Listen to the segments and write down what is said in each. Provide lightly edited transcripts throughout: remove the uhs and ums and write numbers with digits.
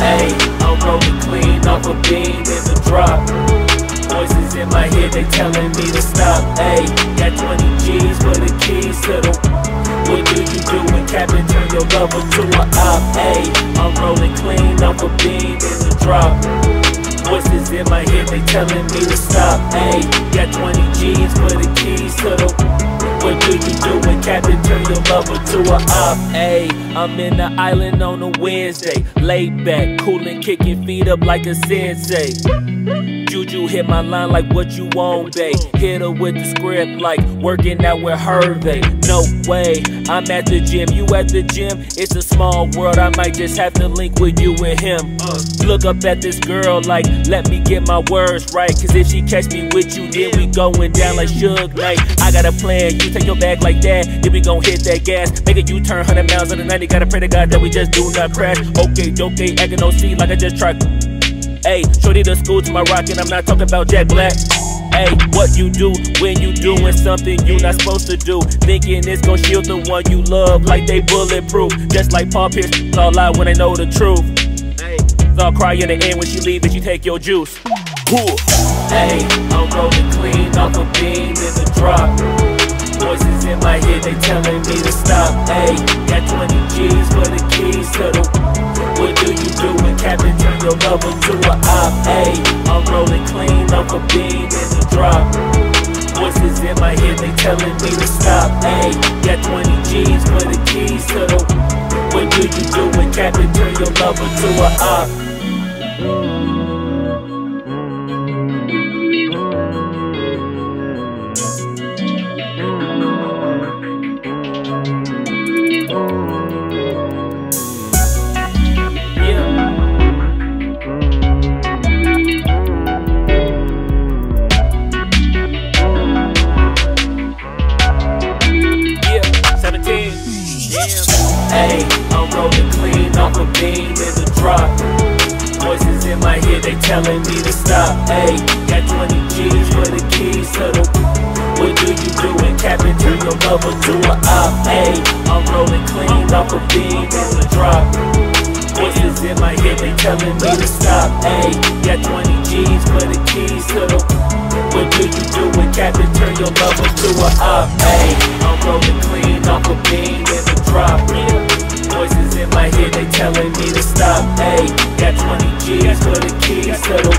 Ayy, I'm rolling clean off a beam in the drop. Voices in my head, they telling me to stop. Ayy, got 20 G's for the keys to the. What do you do when Captain turn your lover to a op? Ayy, I'm rolling clean off a beam in the drop. Voices in my head, they telling me to stop. Ayy, got 20 G's for the keys to the. What do you do when Captain turn your lover to a op? Ayy, I'm in the island on a Wednesday, laid back, coolin', kicking feet up like a sensei. Juju hit my line like what you want, babe. Hit her with the script like working out with Hervey. No way, I'm at the gym, you at the gym. It's a small world, I might just have to link with you and him. Look up at this girl like, let me get my words right. Cause if she catch me with you, then we going down like Suge Knight. I got a plan, you take your bag like that, then we gon' hit that gas. Make a U-turn 100 miles on the 90, gotta pray to God that we just do not crash. Okay, acting no C like I just tried. Ayy, shorty the school to my rocket, I'm not talking about Jack Black. Ayy, what you do when you doing something you not supposed to do? Thinking it's gon' shield the one you love like they bulletproof. Just like Paul Pierce, all lie when they know the truth. Ayy, I'll cry in the end when she leave and she take your juice. Ayy, I'm rolling clean off a beam in the drop. Voices in my head, they telling me to stop. Ayy, got 20 G's for the keys to the. What do you do when Captain turn your lover to a op? Ayy, I'm rolling clean off a beam in the drop. Voices in my head, they telling me to stop. Ayy, got 20 G's for the keys to the. What do you do when Captain turn your lover to a op? Ayy, I'm rolling clean off a beam in the drop. Voices in my head, they telling me to stop. Ayy, got 20 G's for the keys to the. What do you do when Captain turn your lover to a op? Ayy, I'm rolling clean off a beam in the drop. Voices in my head, they telling me to stop. Ayy, got 20 G's for the keys to the. What do you do when Captain turn your lover to a op? Ayy, I'm rolling clean off a beam in the drop. Voices in my head, they telling me to stop. Ayy, got 20 G's for the keys to the.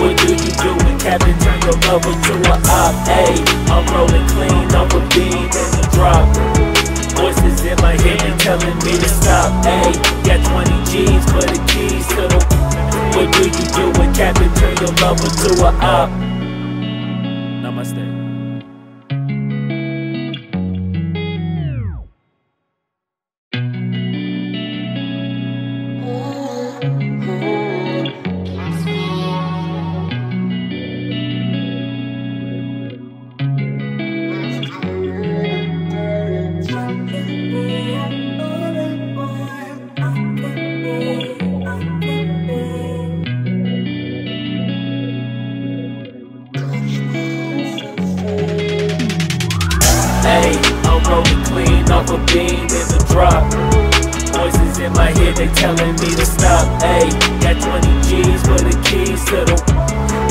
What do you do when Captain turn your lover to a op? Ayy, I'm rolling clean off a beam in the drop. Voices in my head, they telling me to stop. Ayy, got 20 G's for the keys to the. What do you do when Captain turn your lover to a op? Namaste. Ayy, I'm rolling clean off a beam in the drop. Voices in my head, they telling me to stop. Ayy, got 20 G's for the keys to the.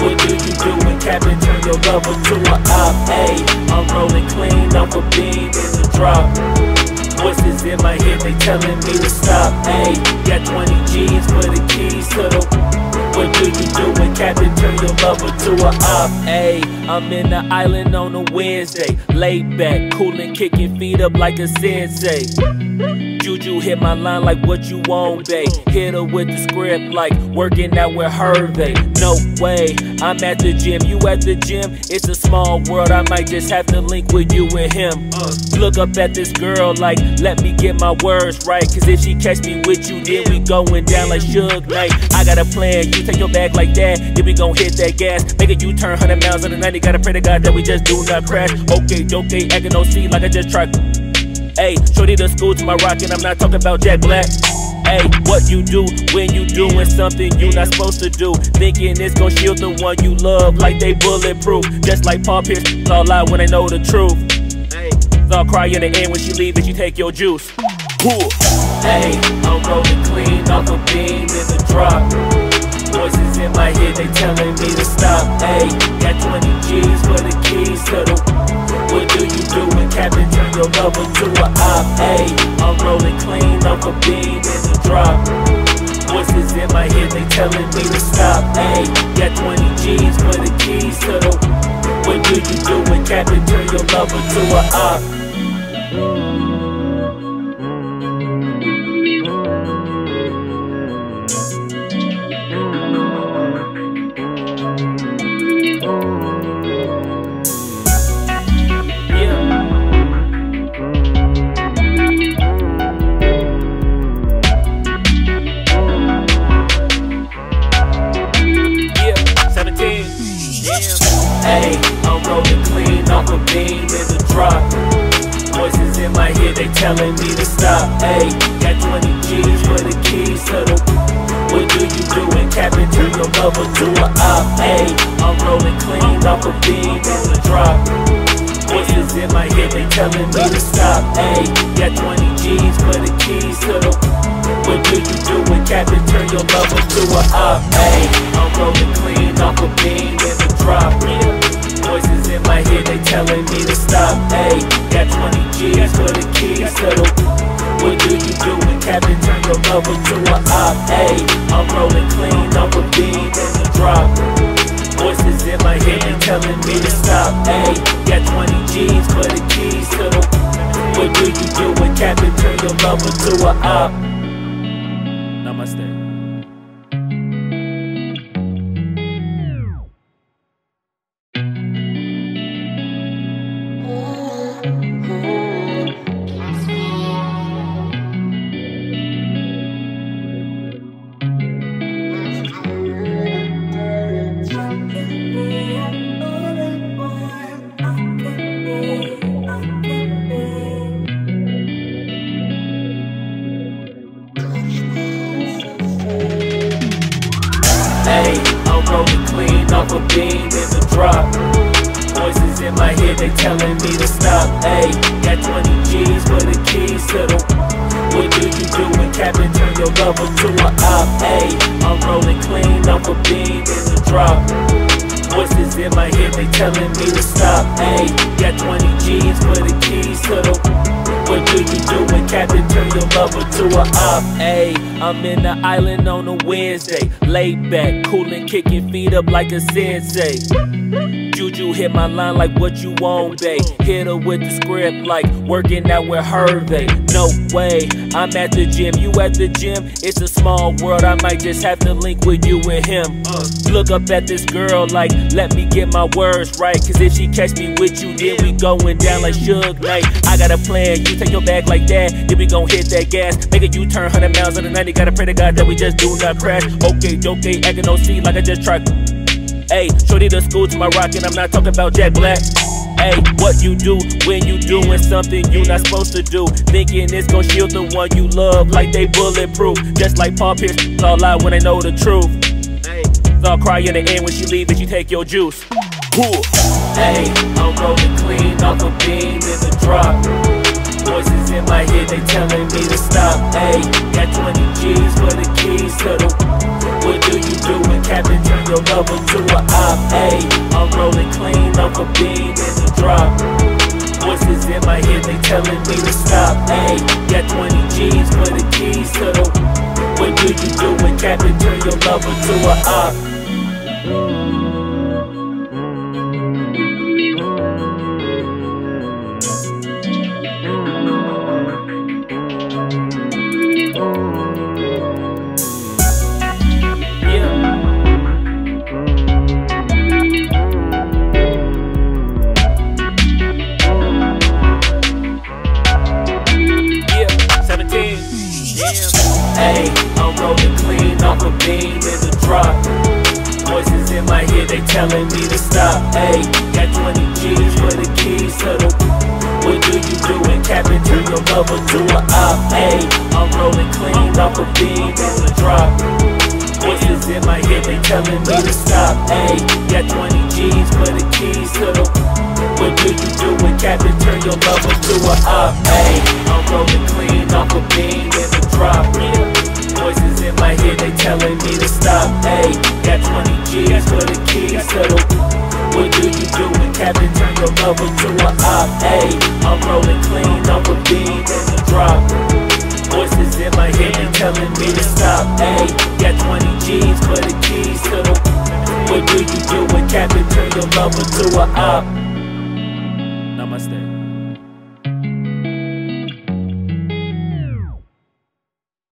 What do you do when Captain turn your lover to a op? Ayy, I'm rolling clean off a beam in the drop. Voices in my head, they telling me to stop. Ayy, got 20 G's for the keys to the. What do you do when Captain turn your lover to a op? Ayy, I'm in the island on a Wednesday, laid back, coolin', kicking feet up like a sensei. Juju hit my line like what you want, babe. Hit her with the script like working out with Hervey. No way, I'm at the gym, you at the gym. It's a small world, I might just have to link with you and him. Look up at this girl like, let me get my words right. Cause if she catch me with you, then we going down like Suge Knight. I got a plan, you take your bag like that, then we gon' hit that gas. Make a U-turn 100 miles on the 90, gotta pray to God that we just do not crash. Okay, acting no C like I just tried. Ayy, shorty the school to my rocket, I'm not talking about Jack Black. Ayy, what you do when you doing something you not supposed to do? Thinking it's gon' shield the one you love like they bulletproof. Just like Paul Pierce, all lie when they know the truth. Ayy, I'll cry in the end when she leave and she take your juice. Ayy, I'm rolling clean off a beam in the drop. Voices in my head, they telling me to stop. Ayy, got 20 G's for the keys to the. What do you do when Captain turn your lover to a op? Ayy, I'm rolling clean off a beam in the drop. Voices in my head, they telling me to stop. Ayy, got 20 G's for the keys to the. What do you do when Captain turn your lover to a op? Ayy, I'm rolling clean off a beam in the drop. Voices in my head, they telling me to stop. Ayy, got 20 G's for the keys to the. What do you do when Captain turn your lover to a op? Ayy, I'm rolling clean off a beam in the drop. Voices in my head, they telling me to stop. Ayy, got 20 G's for the keys to the. What do you do when Captain turn your lover to a op? Ayy, I'm rolling clean off a beam in the drop. Voices in my head, they telling me to stop. Ayy, got 20 G's for the keys to the. What do you do when Captain turn your lover to a op? Ayy, I'm rolling clean off a beam in the drop. Voices in my head, they telling me to stop. Ayy, got 20 G's for the keys to the. What do you do when Captain turn your lover to a op? Namaste. Ayy, I'm rolling clean off a beam in the drop. Voices in my head, they telling me to stop. Ayy, got 20 G's for the keys to the. What do you do when Captain turn your lover to a op? Ayy, I'm rolling clean off a beam in the drop. Voices in my head, they telling me to stop. Ayy, got 20 G's for the keys to the. What do you do when Captain turn your lover to a op? Ayy, I'm in the island on a Wednesday, laid back, coolin', kicking feet up like a sensei. Juju hit my line like what you want, babe. Hit her with the script like working out with Hervey. No way, I'm at the gym, you at the gym. It's a small world, I might just have to link with you and him. Look up at this girl like, let me get my words right. Cause if she catch me with you, then we going down like Suge Knight. I got a plan, you take your bag like that, then we gon' hit that gas. Make a U-turn 100 miles on the 90, gotta pray to God that we just do not crash. Okay, acting no scene like I just tried. Ayy, shorty the school to my rock and I'm not talking about Jack Black. Ayy, what you do when you doing something you not supposed to do? Thinking it's gon' shield the one you love like they bulletproof. Just like Paul Pierce, it's all out when they know the truth. Ayy, so I'll cry in the end when she leave and she take your juice. Ayy, I'm rolling clean off a beam in the drop. Voices in my head, they telling me to stop. Ayy, got 20 G's for the keys to the. What do you do when Captain turn your lover to a op? Ayy, I'm rolling clean off a beam in the drop. Voices in my head, they telling me to stop. Ayy, got 20 G's for the keys to the. What do you do when Captain turn your lover to a op? Ayy, I'm rolling clean off a beam in the drop. Voices in my head, they telling me to stop. Ayy, got 20 G's for the keys to the. What do you do when Captain turn your lover to a op? Ayy, I'm rolling clean off a beam in the drop. Voices in my head, they telling me to stop. Ayy, got 20 G's for the keys to the. What do you do when Captain turn your lover to a op? Ayy, I'm rolling clean off a beam in the drop. lover to a op. Ayy, I'm rolling clean off a beam in the drop. Voices in my head, they telling me to stop. Ayy, got 20 G's for the keys to the. What do you do when Captain turn your lover to a op? Namaste.